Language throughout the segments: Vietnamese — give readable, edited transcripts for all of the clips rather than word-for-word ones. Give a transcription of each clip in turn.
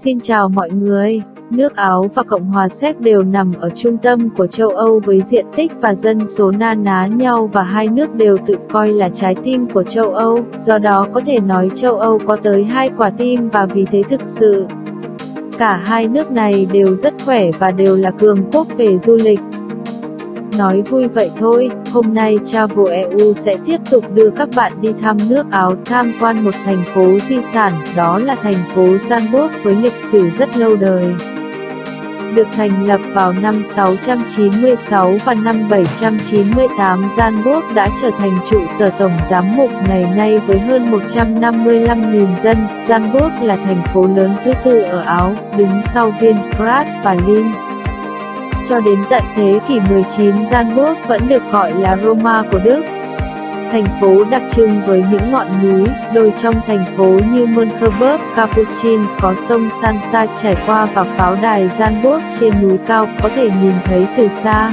Xin chào mọi người. Nước Áo và Cộng hòa Séc đều nằm ở trung tâm của châu Âu với diện tích và dân số na ná nhau, và hai nước đều tự coi là trái tim của châu Âu, do đó có thể nói châu Âu có tới hai quả tim, và vì thế thực sự cả hai nước này đều rất khỏe và đều là cường quốc về du lịch. Nói vui vậy thôi, hôm nay Travel EU sẽ tiếp tục đưa các bạn đi thăm nước Áo, tham quan một thành phố di sản, đó là thành phố Zandvoort với lịch sử rất lâu đời. Được thành lập vào năm 696 và năm 798, Zandvoort đã trở thành trụ sở tổng giám mục ngày nay với hơn 155.000 dân. Zandvoort là thành phố lớn thứ tư ở Áo, đứng sau Viên, Graz và Linz. Cho đến tận thế kỷ 19, Zandvoort vẫn được gọi là Roma của Đức. Thành phố đặc trưng với những ngọn núi, đồi trong thành phố như Mönchengladbach, Capuchin, có sông Sansa chảy qua và pháo đài Zandvoort trên núi cao có thể nhìn thấy từ xa.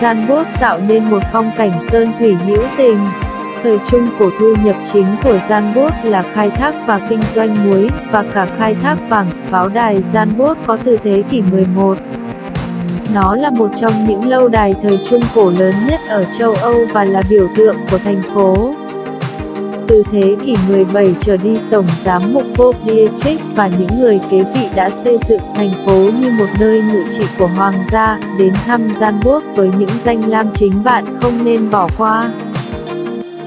Zandvoort tạo nên một phong cảnh sơn thủy hữu tình. Thời Trung Cổ thu nhập chính của Zandvoort là khai thác và kinh doanh muối, và cả khai thác vàng. Pháo đài Zandvoort có từ thế kỷ 11. Nó là một trong những lâu đài thời Trung Cổ lớn nhất ở châu Âu và là biểu tượng của thành phố. Từ thế kỷ 17 trở đi, Tổng giám mục Pope Dietrich và những người kế vị đã xây dựng thành phố như một nơi ngự trị của hoàng gia. Đến thăm Zandvoort với những danh lam chính bạn không nên bỏ qua.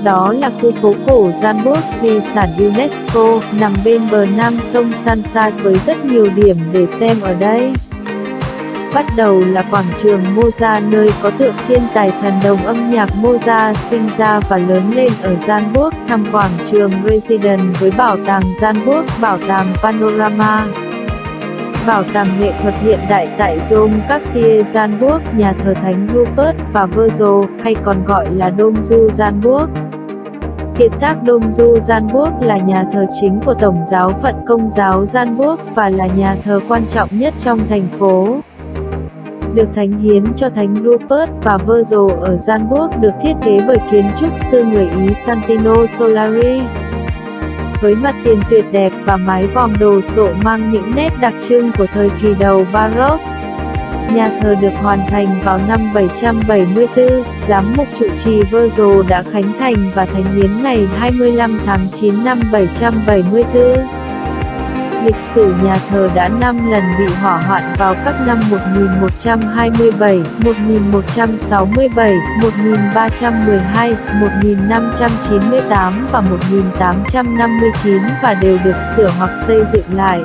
Đó là khu phố cổ Zandvoort, di sản UNESCO, nằm bên bờ nam sông Sansa với rất nhiều điểm để xem ở đây. Bắt đầu là quảng trường Mozart, nơi có tượng thiên tài thần đồng âm nhạc Mozart sinh ra và lớn lên ở Zandvoort. Thăm quảng trường Residence với bảo tàng Zandvoort, bảo tàng Panorama, bảo tàng nghệ thuật hiện đại tại Dom Cartier Zandvoort, nhà thờ Thánh Rupert và Virgil, hay còn gọi là Dom du Zandvoort. Kiệt tác Dom du Zandvoort là nhà thờ chính của Tổng giáo phận Công giáo Zandvoort và là nhà thờ quan trọng nhất trong thành phố. Được thánh hiến cho Thánh Rupert và Virgil ở Zandvoort, được thiết kế bởi kiến trúc sư người Ý Santino Solari. Với mặt tiền tuyệt đẹp và mái vòm đồ sộ mang những nét đặc trưng của thời kỳ đầu Baroque. Nhà thờ được hoàn thành vào năm 774, giám mục trụ trì Virgil đã khánh thành và thánh hiến ngày 25 tháng 9 năm 774. Lịch sử nhà thờ đã 5 lần bị hỏa hoạn vào các năm 1127, 1167, 1312, 1598 và 1859 và đều được sửa hoặc xây dựng lại.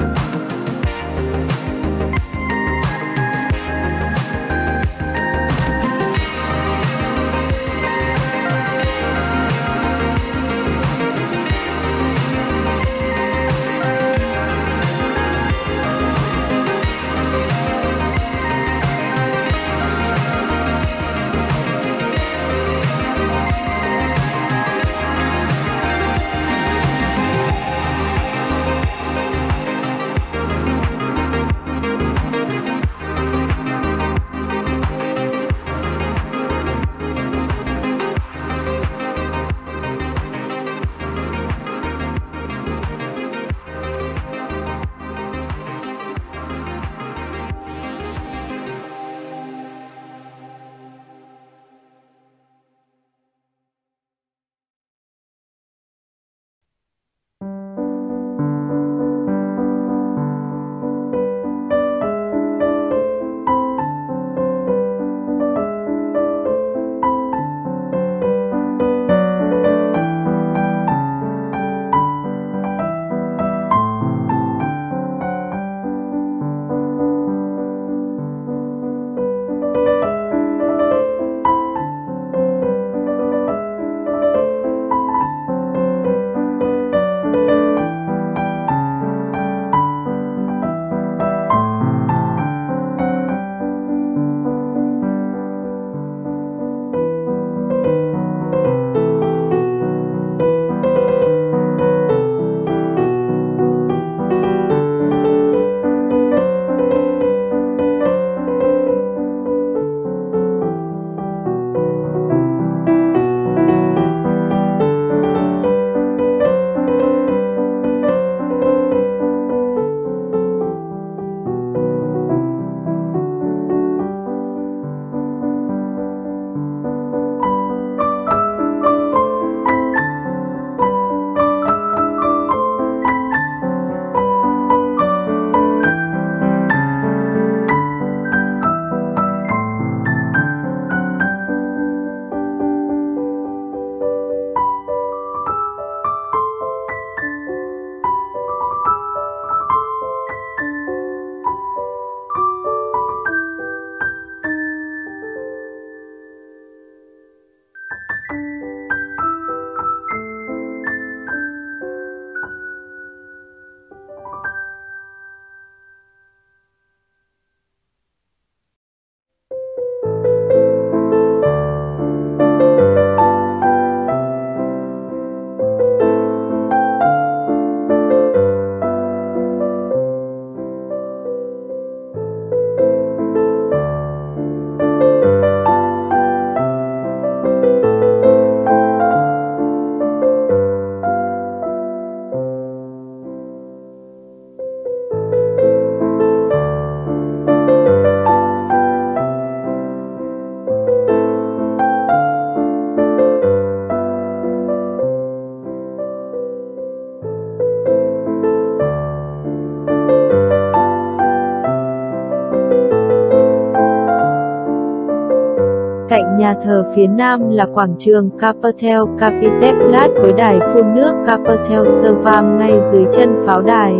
Cạnh nhà thờ phía nam là quảng trường Kapitel Kapiteplat với đài phun nước Kapitel Servam ngay dưới chân pháo đài.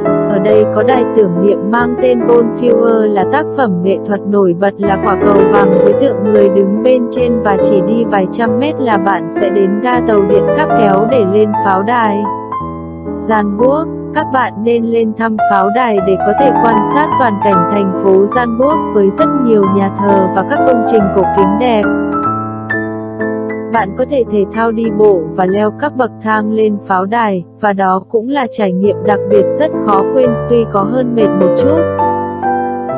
Ở đây có đài tưởng niệm mang tên Bonfire là tác phẩm nghệ thuật nổi bật là quả cầu vàng với tượng người đứng bên trên và chỉ đi vài trăm mét là bạn sẽ đến ga tàu điện cáp kéo để lên pháo đài. Gianburg, các bạn nên lên thăm pháo đài để có thể quan sát toàn cảnh thành phố Gianburg với rất nhiều nhà thờ và các công trình cổ kính đẹp. Bạn có thể thể thao đi bộ và leo các bậc thang lên pháo đài, và đó cũng là trải nghiệm đặc biệt rất khó quên, tuy có hơn mệt một chút.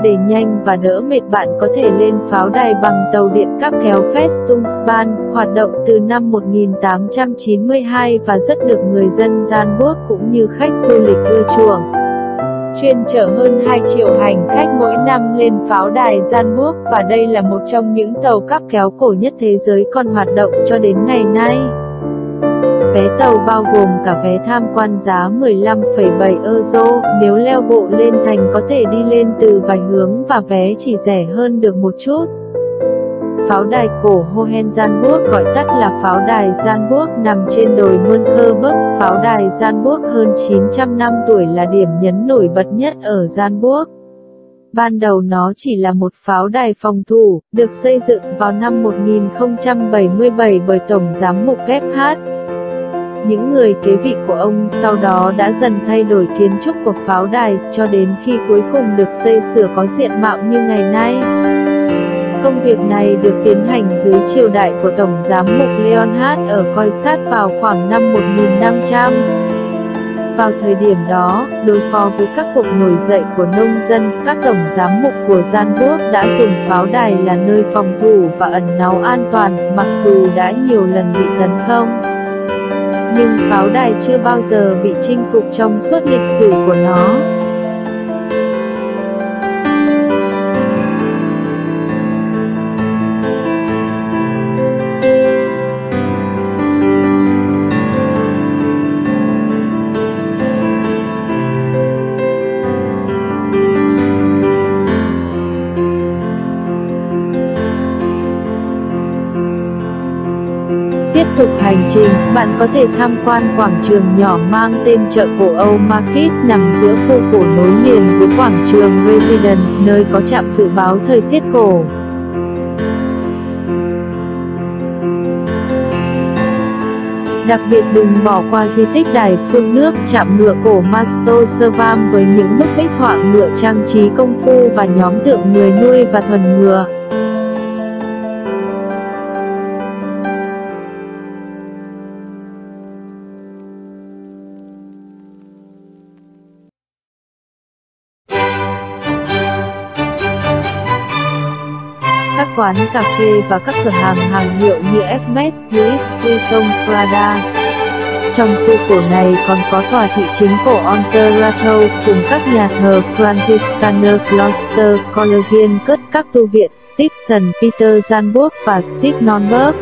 Để nhanh và đỡ mệt bạn có thể lên pháo đài bằng tàu điện cáp kéo Festungsbahn, hoạt động từ năm 1892 và rất được người dân Gianburg cũng như khách du lịch ưa chuộng. Chuyên chở hơn 2 triệu hành khách mỗi năm lên pháo đài Gianburg và đây là một trong những tàu cáp kéo cổ nhất thế giới còn hoạt động cho đến ngày nay. Vé tàu bao gồm cả vé tham quan giá 15,7 euro, nếu leo bộ lên thành có thể đi lên từ vài hướng và vé chỉ rẻ hơn được một chút. Pháo đài cổ Hohenzollernburg gọi tắt là pháo đài Gianburg nằm trên đồi Mönchengladbach. Pháo đài Gianburg hơn 900 năm tuổi là điểm nhấn nổi bật nhất ở Gianburg. Ban đầu nó chỉ là một pháo đài phòng thủ, được xây dựng vào năm 1077 bởi Tổng giám mục Gebhard. Những người kế vị của ông sau đó đã dần thay đổi kiến trúc của pháo đài, cho đến khi cuối cùng được xây sửa có diện mạo như ngày nay. Công việc này được tiến hành dưới triều đại của Tổng giám mục Leonhard ở Coisat vào khoảng năm 1500. Vào thời điểm đó, đối phó với các cuộc nổi dậy của nông dân, các tổng giám mục của Gianburg đã dùng pháo đài là nơi phòng thủ và ẩn náu an toàn, mặc dù đã nhiều lần bị tấn công. Nhưng pháo đài chưa bao giờ bị chinh phục trong suốt lịch sử của nó. Tiếp tục hành trình, bạn có thể tham quan quảng trường nhỏ mang tên chợ cổ Âu Market nằm giữa khu cổ nối liền với quảng trường Residence, nơi có trạm dự báo thời tiết cổ. Đặc biệt đừng bỏ qua di tích đài phun nước, trạm ngựa cổ Masto Servam với những bức bích họa ngựa trang trí công phu và nhóm tượng người nuôi và thuần ngựa. Các quán cà phê và các cửa hàng hàng hiệu như Hermès, Louis Vuitton, Prada. Trong khu cổ này còn có tòa thị chính cổ Unterrathow cùng các nhà thờ Franziskaner Kloster, Collegian Cất, các tu viện Stephen Peter Gianburg và Steve Nonberg.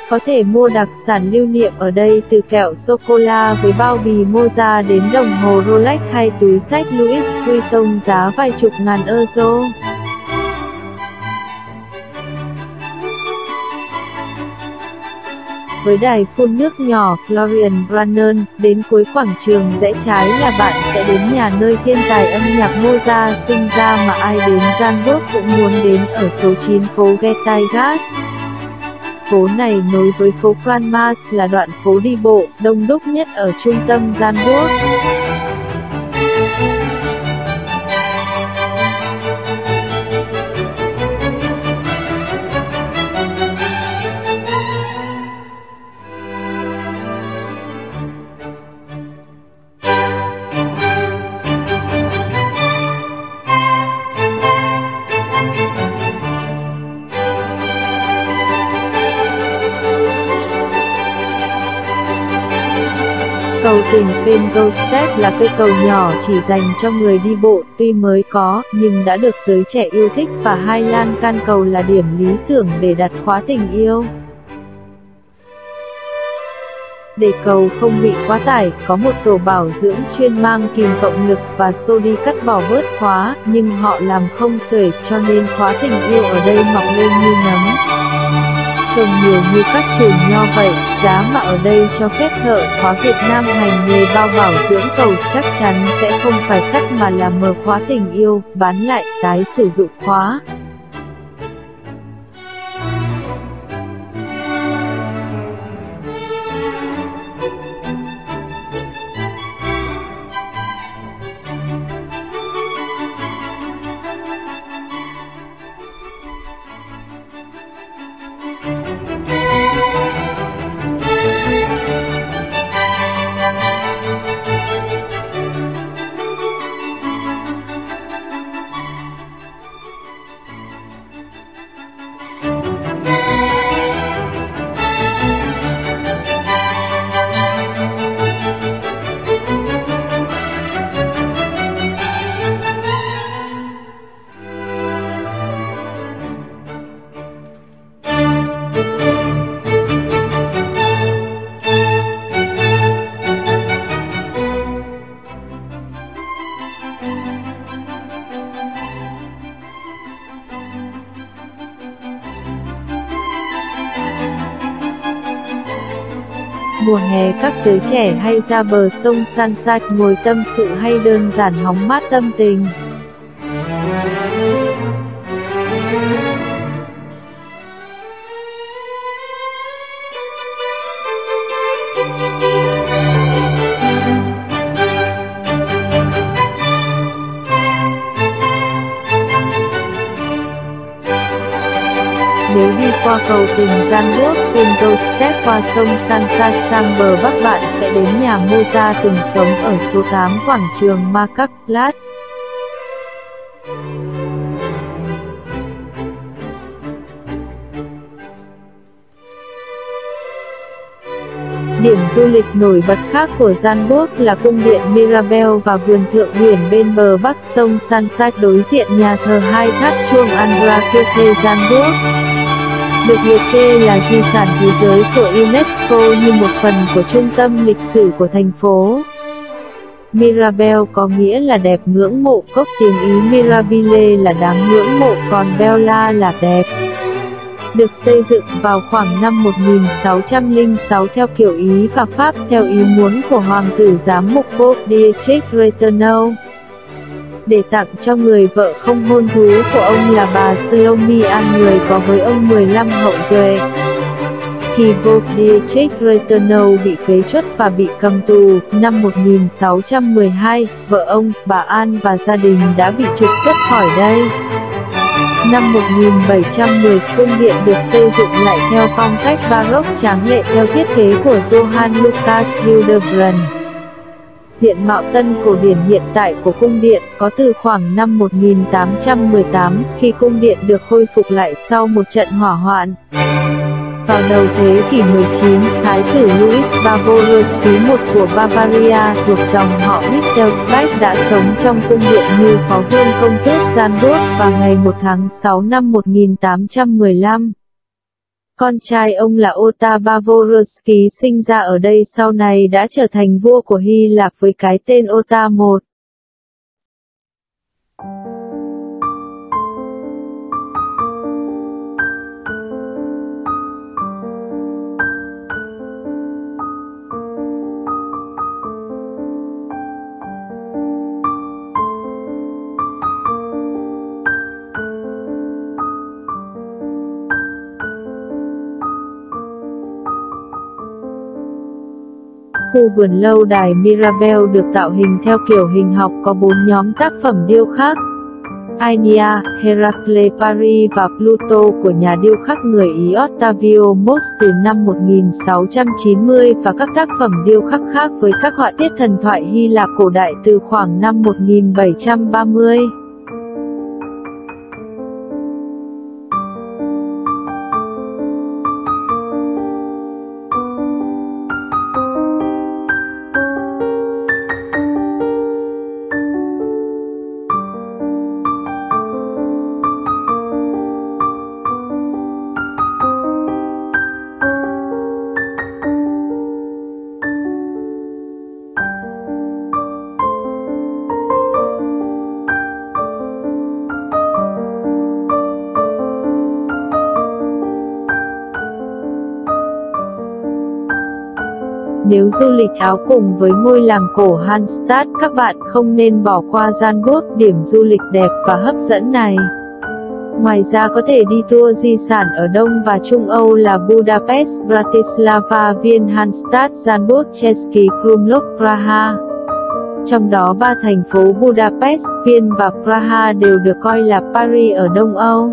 Có thể mua đặc sản lưu niệm ở đây từ kẹo sô-cô-la với bao bì Moza đến đồng hồ Rolex hay túi xách Louis Vuitton giá vài chục ngàn euro. Với đài phun nước nhỏ Florian Brunnen, đến cuối quảng trường rẽ trái là bạn sẽ đến nhà nơi thiên tài âm nhạc Moza sinh ra mà ai đến Gianburg cũng muốn đến ở số 9 phố Getaigas. Phố này nối với phố Kranmas là đoạn phố đi bộ đông đúc nhất ở trung tâm Gianburg. Cầu tình Fingerstep là cây cầu nhỏ chỉ dành cho người đi bộ, tuy mới có, nhưng đã được giới trẻ yêu thích và hai lan can cầu là điểm lý tưởng để đặt khóa tình yêu. Để cầu không bị quá tải, có một tổ bảo dưỡng chuyên mang kìm cộng lực và xô đi cắt bỏ bớt khóa, nhưng họ làm không xuể cho nên khóa tình yêu ở đây mọc lên như nấm. Trồng nhiều như các chùm nho vậy, giá mà ở đây cho phép thợ khóa Việt Nam hành nghề bao bảo dưỡng cầu chắc chắn sẽ không phải cắt mà là mở khóa tình yêu, bán lại, tái sử dụng khóa. Mùa hè các giới trẻ hay ra bờ sông Sunset ngồi tâm sự hay đơn giản hóng mát tâm tình. Nếu đi qua cầu tình Gianburg, Fingerstep qua sông Sunset sang bờ Bắc bạn sẽ đến nhà Moza từng sống ở số 8 quảng trường Marktplatz. Điểm du lịch nổi bật khác của Gianburg là cung điện Mirabell và vườn thượng uyển bên bờ bắc sông Sunset đối diện nhà thờ hai tháp chuông Andrakirche Gianburg. Được liệt kê là di sản thế giới của UNESCO như một phần của trung tâm lịch sử của thành phố. Mirabell có nghĩa là đẹp ngưỡng mộ, gốc tiếng Ý Mirabile là đáng ngưỡng mộ, còn Bella là đẹp. Được xây dựng vào khoảng năm 1606 theo kiểu Ý và Pháp theo ý muốn của Hoàng tử giám mục Dietrich Retonau. Để tặng cho người vợ không hôn thú của ông là bà Slomia, người có với ông 15 hậu duệ. Khi Dietrich Retonau bị phế truất và bị cầm tù, năm 1612, vợ ông, bà An và gia đình đã bị trục xuất khỏi đây. Năm 1710, cung điện được xây dựng lại theo phong cách Baroque tráng lệ theo thiết kế của Johann Lucas Hildebrand. Diện mạo tân cổ điển hiện tại của cung điện có từ khoảng năm 1818, khi cung điện được khôi phục lại sau một trận hỏa hoạn. Vào đầu thế kỷ 19, Thái tử Louis Bavorsky I của Bavaria thuộc dòng họ Wittelsbach đã sống trong cung điện như phó vương công tước Gianburg vào ngày 1 tháng 6 năm 1815. Con trai ông là Ota Bavorsky sinh ra ở đây sau này đã trở thành vua của Hy Lạp với cái tên Ota I. Khu vườn lâu đài Mirabell được tạo hình theo kiểu hình học có 4 nhóm tác phẩm điêu khắc: Aeneas, Heracles, Paris và Pluto của nhà điêu khắc người Ý Ottavio Mosch từ năm 1690 và các tác phẩm điêu khắc khác với các họa tiết thần thoại Hy Lạp cổ đại từ khoảng năm 1730. Nếu du lịch Áo cùng với ngôi làng cổ Hallstatt, các bạn không nên bỏ qua Salzburg, điểm du lịch đẹp và hấp dẫn này. Ngoài ra có thể đi tour di sản ở Đông và Trung Âu là Budapest, Bratislava, Viên, Hallstatt, Salzburg, Český Krumlov, Praha. Trong đó ba thành phố Budapest, Viên và Praha đều được coi là Paris ở Đông Âu.